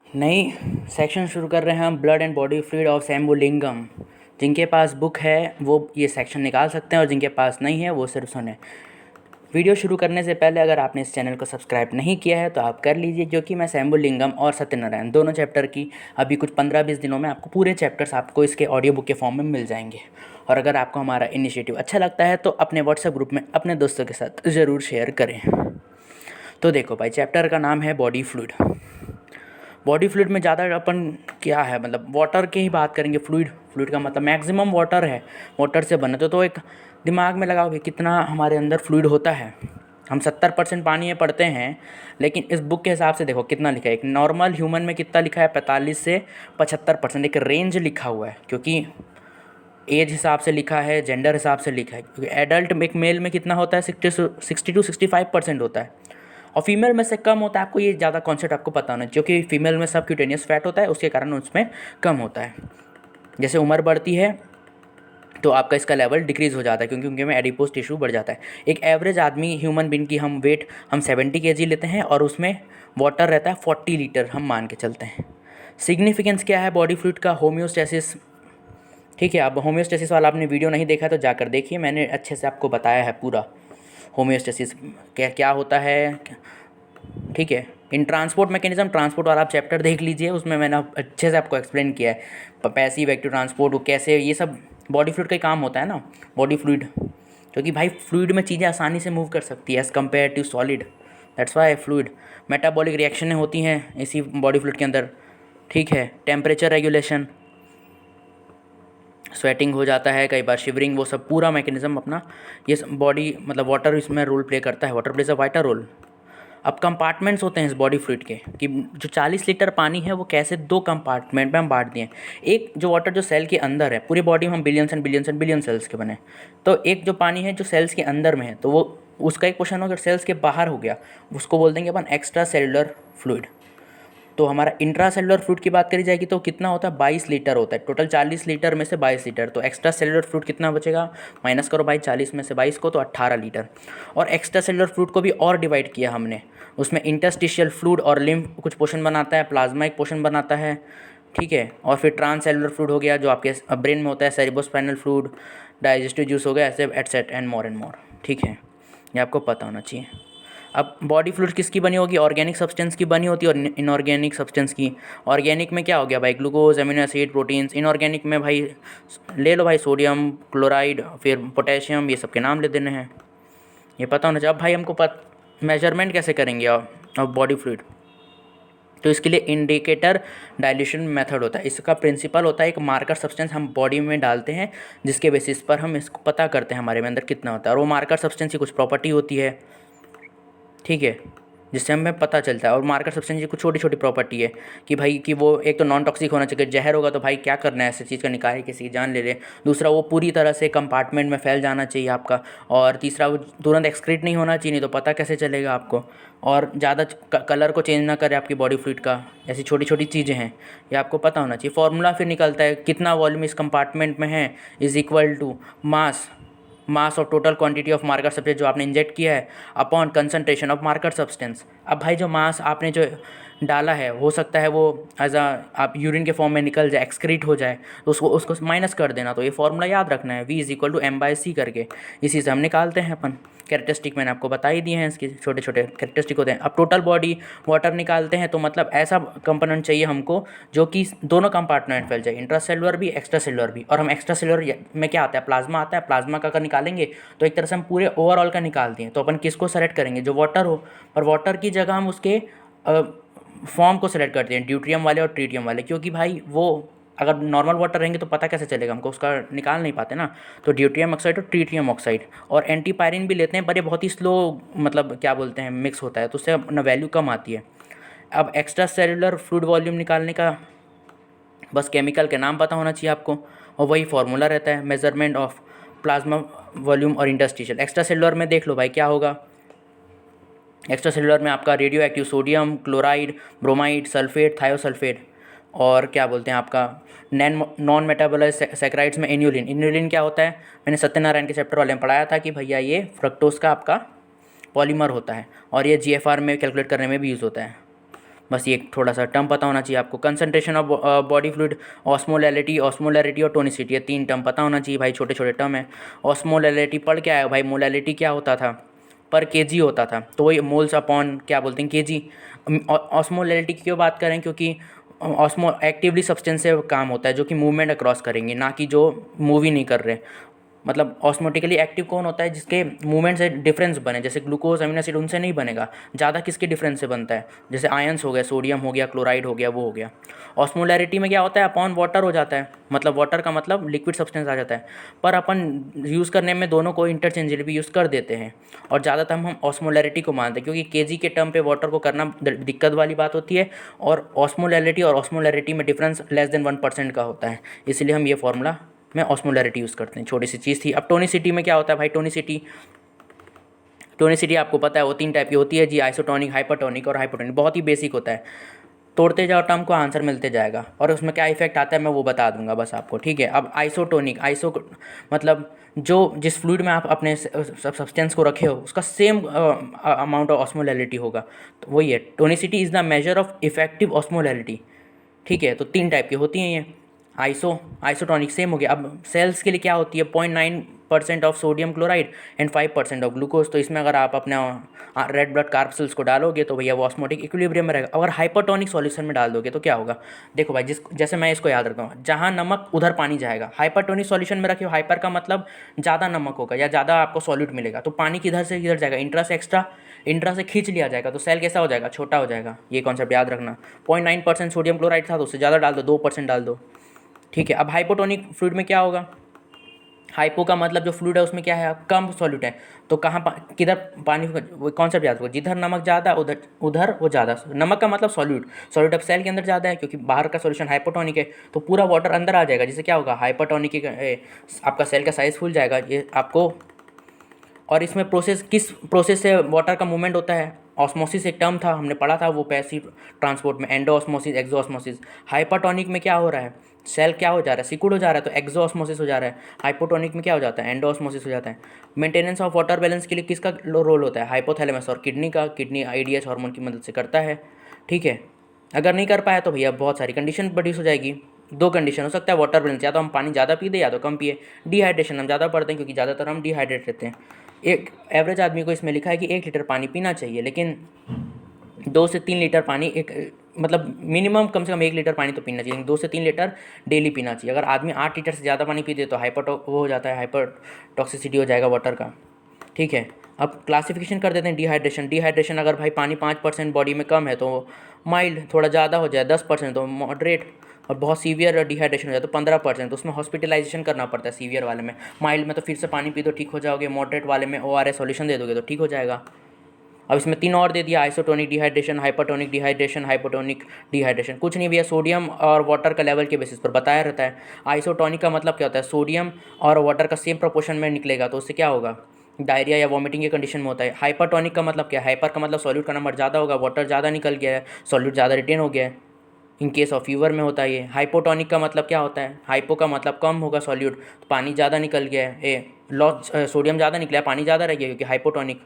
नई सेक्शन शुरू कर रहे हैं हम blood and body fluid of Shambhulingam. जिनके पास बुक है वो ये सेक्शन निकाल सकते हैं और जिनके पास नहीं है वो सिर्फ सुने। वीडियो शुरू करने से पहले अगर आपने इस चैनल को सब्सक्राइब नहीं किया है तो आप कर लीजिए, क्योंकि मैं शंभुलिंगम और सत्यनारायण दोनों चैप्टर की अभी कुछ 15-20 दिनों में आपको पूरे चैप्टर्स आपको इसके ऑडियो बुक के फॉर्म में मिल जाएंगे। और अगर आपको हमारा इनिशिएटिव अच्छा लगता है तो अपने व्हाट्सएप ग्रुप में अपने दोस्तों के साथ ज़रूर शेयर करें। तो देखो भाई, चैप्टर का नाम है बॉडी फ्लूइड। बॉडी फ्लूइड में ज़्यादा अपन क्या है, मतलब वाटर की ही बात करेंगे। फ्लूइड फ्लूइड का मतलब मैक्सिमम वाटर है, वाटर से बने। तो एक दिमाग में लगाओ कि कितना हमारे अंदर फ्लूइड होता है। हम 70% पानी में पढ़ते हैं, लेकिन इस बुक के हिसाब से देखो कितना लिखा है। एक नॉर्मल ह्यूमन में कितना लिखा है, 45 से 75%। एक रेंज लिखा हुआ है, क्योंकि एज हिसाब से लिखा है, जेंडर हिसाब से लिखा है। क्योंकि एडल्ट एक मेल में कितना होता है, 60 to 65% होता है, और फीमेल में से कम होता है। आपको ये ज़्यादा कॉन्सेप्ट आपको पता होना चाहिए, क्योंकि फीमेल में सब क्यूटेनियस फैट होता है, उसके कारण उसमें कम होता है। जैसे उम्र बढ़ती है तो आपका इसका लेवल डिक्रीज़ हो जाता है, क्योंकि उनके में एडिपोज टिश्यू बढ़ जाता है। एक एवरेज आदमी ह्यूमन बीइंग की हम वेट 70 kg लेते हैं, और उसमें वाटर रहता है 40 लीटर, हम मान के चलते हैं। सिग्निफिकेंस क्या है बॉडी फ्लूइड का? होम्योस्टेसिस। ठीक है, अब होम्योस्टेसिस वाला आपने वीडियो नहीं देखा तो जाकर देखिए, मैंने अच्छे से आपको बताया है पूरा होम्योस्टेसिस क्या क्या होता है। ठीक है, इन ट्रांसपोर्ट मैकेनिज्म, ट्रांसपोर्ट वाला आप चैप्टर देख लीजिए, उसमें मैंने अच्छे से आपको एक्सप्लेन किया है। पैसिव एक्टिव ट्रांसपोर्ट वो कैसे, ये सब बॉडी फ्लूइड का ही काम होता है ना, बॉडी फ्लूइड। क्योंकि भाई फ्लूइड में चीज़ें आसानी से मूव कर सकती है as compare to solid, that's why fluid. Metabolic रिएक्शनें होती हैं इसी बॉडी फ्लूइड के अंदर। ठीक है, टेम्परेचर रेगुलेशन, स्वेटिंग हो जाता है कई बार, शिवरिंग, वो सब पूरा मैकेनिज्म अपना ये बॉडी, मतलब वाटर इसमें रोल प्ले करता है। Water plays a vital role. अब कंपार्टमेंट्स होते हैं इस बॉडी फ्लूइड के, कि जो 40 लीटर पानी है वो कैसे 2 कंपार्टमेंट में हम बांट दिए। एक जो वाटर जो सेल के अंदर है, पूरी बॉडी में हम billions and billions and billion cells के बने, तो एक जो पानी है जो सेल्स के अंदर में है, तो वो उसका एक पोर्शन अगर सेल्स के बाहर हो गया, उसको बोल देंगे अपन एक्स्ट्रा सेलुलर फ्लूइड। तो हमारा इंट्रा सेलुलर फ्लूइड की बात करी जाएगी तो कितना होता है, 22 लीटर होता है। टोटल 40 लीटर में से 22 लीटर, तो एक्स्ट्रा सेलुलर फ्लूइड कितना बचेगा, माइनस करो भाई 40 में से 22 को, तो 18 लीटर। और एक्स्ट्रा सेलुलर फ्लूइड को भी और डिवाइड किया हमने, उसमें इंटरस्टिशियल फ्लूइड और लिम्फ कुछ पोर्शन बनाता है, प्लाज्मा एक पोर्शन बनाता है। ठीक है, और फिर ट्रांस सेलुलर फ्लूइड हो गया जो आपके ब्रेन में होता है, सेरिब्रोस्पाइनल फ्लूइड, डाइजेस्टिव जूस हो गया, ऐसे एटसेट एंड मोर। ठीक है, ये आपको पता होना चाहिए। अब बॉडी फ्लूइड किसकी बनी होगी, ऑर्गेनिक सब्सटेंस की बनी होती है, और इनऑर्गेनिक सब्सटेंस की। ऑर्गेनिक में क्या हो गया भाई, glucose, amino acid, proteins. Inorganic में भाई ले लो भाई, सोडियम क्लोराइड, फिर पोटेशियम, ये सब के नाम ले देने हैं, ये पता होना चाहिए। अब भाई हमको मेजरमेंट कैसे करेंगे अब बॉडी फ्लूइड, तो इसके लिए इंडिकेटर डाइल्यूशन मेथड होता है। इसका प्रिंसिपल होता है, एक मार्कर सब्सटेंस हम बॉडी में डालते हैं, जिसके बेसिस पर हम इसको पता करते हैं हमारे में अंदर कितना होता है, और वो मार्कर सब्सटेंस की कुछ प्रॉपर्टी होती है। ठीक है, जिससे हमें पता चलता है। और मार्कर सब्सटेंस की कुछ छोटी छोटी प्रॉपर्टी है कि भाई कि वो एक तो नॉन टॉक्सिक होना चाहिए, जहर होगा तो भाई क्या करना है, ऐसी चीज़ का निकाल किसी की जान ले ले। दूसरा, वो पूरी तरह से कंपार्टमेंट में फैल जाना चाहिए आपका। और तीसरा, वो तुरंत एक्सक्रीट नहीं होना चाहिए, नहीं तो पता कैसे चलेगा आपको। और ज़्यादा कलर को चेंज ना करे आपकी बॉडी फ्लूइड का, ऐसी छोटी छोटी चीज़ें हैं, ये आपको पता होना चाहिए। फॉर्मूला फिर निकलता है, कितना वॉल्यूम इस कंपार्टमेंट में है इज़ इक्वल टू मास और total quantity of marker substance जो आपने इंजेक्ट किया है upon concentration of marker substance. अब भाई जो मास आपने जो डाला है, हो सकता है वो एज आप यूरिन के फॉर्म में निकल जाए, एक्सक्रीट हो जाए, तो उसको उसको माइनस कर देना। तो ये फॉर्मूला याद रखना है, V is equal to M/C करके, इसी से हम निकालते हैं अपन। कैरेक्टरिस्टिक मैंने आपको बता ही दिए हैं, इसके छोटे छोटे कैरेक्टरिस्टिक होते हैं। अब टोटल बॉडी वाटर निकालते हैं, तो मतलब ऐसा कंपोनेंट चाहिए हमको जो कि दोनों कंपार्टमेंट फैल जाए, इंट्रा सेलुलर भी, एक्स्ट्रा सेलुलर भी। और हम एक्स्ट्रा सेलुलर में क्या आता है, प्लाज्मा आता है। प्लाज्मा का अगर निकालेंगे तो एक तरह से हम पूरे ओवरऑल का निकालते हैं, तो अपन किसको सेलेक्ट करेंगे, जो वाटर हो। और वाटर की जगह हम उसके फॉर्म को सेलेक्ट करते हैं, ड्यूट्रियम वाले और ट्रीटियम वाले, क्योंकि भाई वो अगर नॉर्मल वाटर रहेंगे तो पता कैसे चलेगा हमको, उसका निकाल नहीं पाते ना। तो ड्यूट्रियम ऑक्साइड और ट्रीटियम ऑक्साइड, और एंटीपायरिन भी लेते हैं, पर ये बहुत ही स्लो, मतलब क्या बोलते हैं, मिक्स होता है, तो उससे अपना वैल्यू कम आती है। अब एक्स्ट्रा सेलुलर फ्लूइड वॉल्यूम निकालने का बस केमिकल के नाम पता होना चाहिए आपको, और वही फार्मूला रहता है, मेजरमेंट ऑफ प्लाज्मा वॉल्यूम और इंटरस्टिशियल। एक्स्ट्रा सेलुलर में देख लो भाई क्या होगा, एक्स्ट्रा सेलुलर में आपका radio active sodium chloride, bromide, sulphate, thiosulphate, और क्या बोलते हैं आपका नॉन मेटाबोलाइज सैकराइड्स में इन्यूलिन। इन्यूलिन क्या होता है, मैंने सत्यनारायण के चैप्टर वाले में पढ़ाया था कि भैया ये फ्रक्टोज का आपका पॉलीमर होता है, और ये GFR में कैलकुलेट करने में भी यूज़ होता है। बस ये एक थोड़ा सा टर्म पता होना चाहिए आपको। Concentration of body fluid, osmolarity, osmolarity और टोनिसिटी, ये 3 टर्म पता होना चाहिए भाई, छोटे छोटे टर्म है। ऑस्मोलैरिटी पढ़ क्या है भाई, मोलैलिटी क्या होता था, पर केजी होता था, तो वही मोल्स अपॉन क्या बोलते हैं केजी। ऑस्मोलैरिटी की क्यों बात करें, क्योंकि ऑस्मो एक्टिवली सब्सटेंस से काम होता है जो कि मूवमेंट अक्रॉस करेंगे, ना कि जो मूव ही नहीं कर रहे। मतलब ऑस्मोटिकली एक्टिव कौन होता है, जिसके मूवमेंट से डिफरेंस बने, जैसे ग्लूकोज अमीनो एसिड उनसे नहीं बनेगा, ज़्यादा किसके डिफरेंस से बनता है, जैसे आयंस हो गया, सोडियम हो गया, क्लोराइड हो गया, वो हो गया। ऑस्मोलैरिटी में क्या होता है, अपॉन वाटर हो जाता है, मतलब वाटर का मतलब लिक्विड सब्सटेंस आ जाता है, पर अपन यूज़ करने में दोनों को इंटरचेंजेबली यूज़ कर देते हैं, और ज़्यादातर हम ऑस्मोलैरिटी को मानते हैं, क्योंकि केजी के टर्म पे वाटर को करना दिक्कत वाली बात होती है, और ऑस्मोलैरिटी में डिफरेंस लेस देन 1% का होता है, इसलिए हम ये फॉर्मूला में ऑस्मोलैरिटी यूज़ करते हैं। छोटी सी चीज़ थी। अब टोनिसिटी में क्या होता है भाई, टोनिसिटी आपको पता है वो 3 टाइप की होती है जी, आइसोटोनिक, हाइपरटोनिक और हाइपोटोनिक, बहुत ही बेसिक होता है। तोड़ते जाओ टर्म को, आंसर मिलते जाएगा, और उसमें क्या इफेक्ट आता है मैं वो बता दूंगा बस आपको, ठीक है। अब आइसोटोनिक, मतलब जो जिस फ्लूइड में आप अपने सब्सटेंस को रखे हो उसका सेम अमाउंट ऑफ ऑस्मोलैरिटी होगा, तो वही है। Tonicity is the measure of effective osmolarity, ठीक है। तो 3 टाइप की होती हैं ये। आइसोटोनिक सेम हो गया। अब सेल्स के लिए क्या होती है, 0.9% of sodium chloride and 5% of glucose, तो इसमें अगर आप अपना रेड ब्लड कार्पसल्स को डालोगे तो भैया वो ऑस्मोटिक इक्विलिब्रियम में रहेगा। अगर हाइपरटोनिक सॉल्यूशन में डाल दोगे तो क्या होगा, देखो भाई, जैसे मैं इसको याद रखता हूँ, जहाँ नमक उधर पानी जाएगा। हाइपरटोनिक सॉल्यूशन में रखिए, हाइपर का मतलब ज़्यादा नमक होगा या ज़्यादा आपको सॉल्यूट मिलेगा, तो पानी किधर से किधर जाएगा, इंट्रा से खींच लिया जाएगा, तो सेल कैसा हो जाएगा, छोटा हो जाएगा। ये कॉन्सेप्ट याद रखना। 0.9% सोडियम क्लोराइड था तो उससे ज़्यादा डाल दो, 2% डाल दो, ठीक है। अब हाइपोटोनिक फ्लूइड में क्या होगा, हाइपो का मतलब जो फ्लूइड है उसमें क्या है, कम सॉल्यूट है, तो कहाँ किधर पानी, वो कॉन्सेप्ट याद रखो, जिधर नमक ज़्यादा उधर उधर वो ज़्यादा। नमक का मतलब सॉल्यूट अब सेल के अंदर ज़्यादा है, क्योंकि बाहर का सॉल्यूशन हाइपोटोनिक है, तो पूरा वाटर अंदर आ जाएगा, जिससे क्या होगा, हाइपोटोनिक आपका सेल का साइज़ फूल जाएगा, ये आपको। और इसमें किस प्रोसेस से वाटर का मूवमेंट होता है, ऑस्मोसिस एक टर्म था हमने पढ़ा था, वो पैसिव ट्रांसपोर्ट में, एंडो ऑस्मोसिस, एक्सो ऑस्मोसिस। हाइपरटोनिक में क्या हो रहा है, सेल क्या हो जा रहा है, सिकुड़ हो जा रहा है, तो एक्सो ऑस्मोसिस हो जा रहा है। हाइपोटोनिक में क्या हो जाता है, एंडो ऑस्मोसिस हो जाता है। मेंटेनेंस ऑफ वाटर बैलेंस के लिए किसका रोल होता है, हाइपोथैलेमस और किडनी आईडीएच हार्मोन की मदद से करता है, ठीक है। अगर नहीं कर पाया तो भैया बहुत सारी कंडीशन प्रोड्यूस हो जाएगी। 2 कंडीशन हो सकता है वाटर बैलेंस, या तो हम पानी ज़्यादा पी दे या तो कम पिए। डिहाइड्रेशन हम ज़्यादा पढ़ते हैं क्योंकि ज़्यादातर हम डिहाइड्रेट रहते हैं। एक एवरेज आदमी को इसमें लिखा है कि 1 लीटर पानी पीना चाहिए, लेकिन 2 से 3 लीटर पानी एक मतलब मिनिमम कम से कम 1 लीटर पानी तो पीना चाहिए, 2 से 3 लीटर डेली पीना चाहिए। अगर आदमी 8 लीटर से ज़्यादा पानी पी दे तो वो हो जाता है, हाइपर टॉक्सिसिटी हो जाएगा वाटर का, ठीक है। अब क्लासिफिकेशन कर देते हैं डिहाइड्रेशन अगर भाई पानी 5% बॉडी में कम है तो माइल्ड, थोड़ा ज़्यादा हो जाए 10% तो मॉडरेट, और बहुत सीवियर डिहाइड्रेशन हो जाए तो 15%, तो उसमें हॉस्पिटलाइजेशन करना पड़ता है सीवियर वाले में। माइल्ड में तो फिर से पानी पी दो ठीक हो जाओगे, मॉडरेट वाले में ORS सॉल्यूशन दे दोगे तो ठीक हो जाएगा। अब इसमें 3 और दे दिया, isotonic dehydration, hypertonic dehydration, hypotonic dehydration. कुछ नहीं भैया, सोडियम और वाटर का लेवल के बेसिस पर बताया रहता है। आइसोटोनिक का मतलब क्या होता है, सोडियम और वाटर का सेम प्रोपोर्शन में निकलेगा तो उससे क्या होगा, डायरिया या वॉमिटिंग के कंडीशन में होता है। हाइपरटोनिक का मतलब क्या है, हाइपर का मतलब सॉल्यूट का नंबर ज़्यादा होगा, वाटर ज़्यादा निकल गया है, सॉल्यूट ज़्यादा रिटेन हो गया है, इन केस ऑफ फीवर में होता है ये। हाइपोटोनिक का मतलब क्या होता है, हाइपो का मतलब कम होगा सॉल्यूट, तो पानी ज़्यादा निकल गया है, लॉस सोडियम ज़्यादा निकला है, पानी ज़्यादा रह गया, क्योंकि hypotonic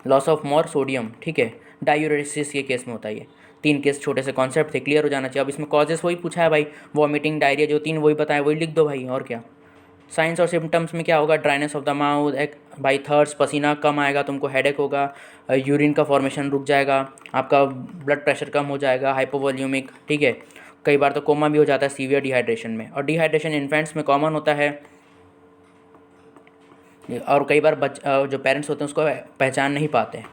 loss of more sodium, ठीक है। डायूरेसिस के केस में होता है ये। 3 केस छोटे से कॉन्सेप्ट थे, क्लियर हो जाना चाहिए। अब इसमें कॉजेस वही पूछा है भाई, वॉमिटिंग, डायरिया, जो 3 वही बताया वही लिख दो भाई, और क्या। साइंस और सिम्टम्स में क्या होगा, ड्राइनेस ऑफ द माउथ, एक भाई थर्ड्स, पसीना कम आएगा, तुमको हेडेक होगा, यूरिन का फॉर्मेशन रुक जाएगा, आपका ब्लड प्रेशर कम हो जाएगा, हाइपोवॉल्यूमिक, ठीक है। कई बार तो कोमा भी हो जाता है सीवियर डिहाइड्रेशन में, और डिहाइड्रेशन इन्फेंट्स में कॉमन होता है, और कई बार जो पेरेंट्स होते हैं उसको पहचान नहीं पाते,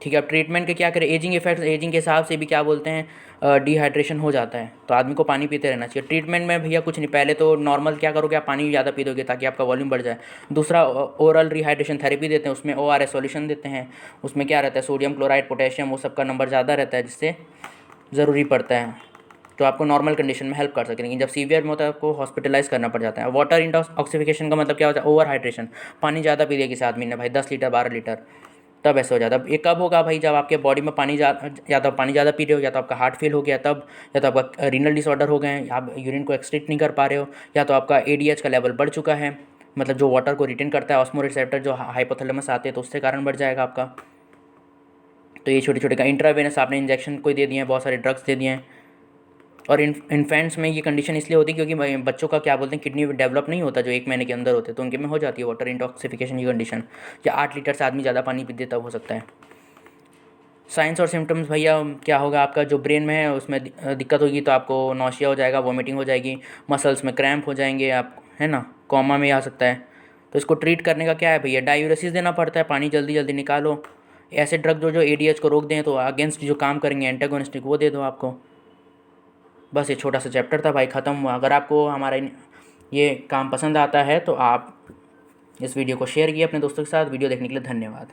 ठीक है। अब ट्रीटमेंट के क्या करें, एजिंग इफेक्ट्स, एजिंग के हिसाब से भी क्या बोलते हैं डिहाइड्रेशन हो जाता है, तो आदमी को पानी पीते रहना चाहिए। ट्रीटमेंट में भैया कुछ नहीं, पहले तो नॉर्मल क्या करोगे, आप पानी ज़्यादा पी दोगे ताकि आपका वॉल्यूम बढ़ जाए। दूसरा ओरल रिहाइड्रेशन थेरेपी देते हैं, उसमें ORS सॉल्यूशन देते हैं, उसमें क्या रहता है, सोडियम क्लोराइड, पोटेशियम, वो सब का नंबर ज़्यादा रहता है, जिससे ज़रूरी पड़ता है, तो आपको नॉर्मल कंडीशन में हेल्प कर सके। लेकिन जब सीवियर में होता है आपको हॉस्पिटलाइज करना पड़ जाता है। वाटर इंटॉक्सिफिकेशन का मतलब क्या होता है, ओवर हाइड्रेशन, पानी ज़्यादा पी लिया किसी आदमी ने भाई 10 लीटर 12 लीटर, तब ऐसे हो जाता है। ये कब होगा भाई, जब आपके बॉडी में पानी या तो पानी ज़्यादा पी रहे हो, या तो आपका हार्ट फेल हो गया तब, या तो आपका रीनल डिसऑर्डर हो गए हैं, आप यूरिन को एक्सट्रीट नहीं कर पा रहे हो, या तो आपका ADH का लेवल बढ़ चुका है, मतलब जो वाटर को रिटेन करता है ऑस्मो रिसेप्टर जो हाइपोथैलेमस आते हैं, तो उससे कारण बढ़ जाएगा आपका। तो ये छोटे छोटे का इंट्रावेनस आपने इंजेक्शन कोई दे दिए हैं, बहुत सारे ड्रग्स दे दिए हैं। और इन्फेंट्स में ये कंडीशन इसलिए होती है क्योंकि बच्चों का क्या बोलते हैं किडनी डेवलप नहीं होता जो 1 महीने के अंदर होते, तो उनके में हो जाती है वाटर इंटॉक्सिफिकेशन की कंडीशन, या 8 लीटर से आदमी ज़्यादा पानी पीते तब हो सकता है। साइंस और सिम्टम्स भैया क्या होगा, आपका जो ब्रेन में है उसमें दिक्कत होगी, तो आपको नौशिया हो जाएगा, वॉमिटिंग हो जाएगी, मसल्स में क्रैम्प हो जाएंगे आप, है ना, कोमा में आ सकता है। तो इसको ट्रीट करने का क्या है भैया, डायूरेसिस देना पड़ता है, पानी जल्दी जल्दी निकालो। ऐसे ड्रग जो जो एडीएच को रोक दें तो अगेंस्ट जो काम करेंगे एंटागोनिस्टिक वो दे दो आपको। बस ये छोटा सा चैप्टर था भाई, ख़त्म हुआ। अगर आपको हमारा ये काम पसंद आता है तो आप इस वीडियो को शेयर कीजिए अपने दोस्तों के साथ। वीडियो देखने के लिए धन्यवाद।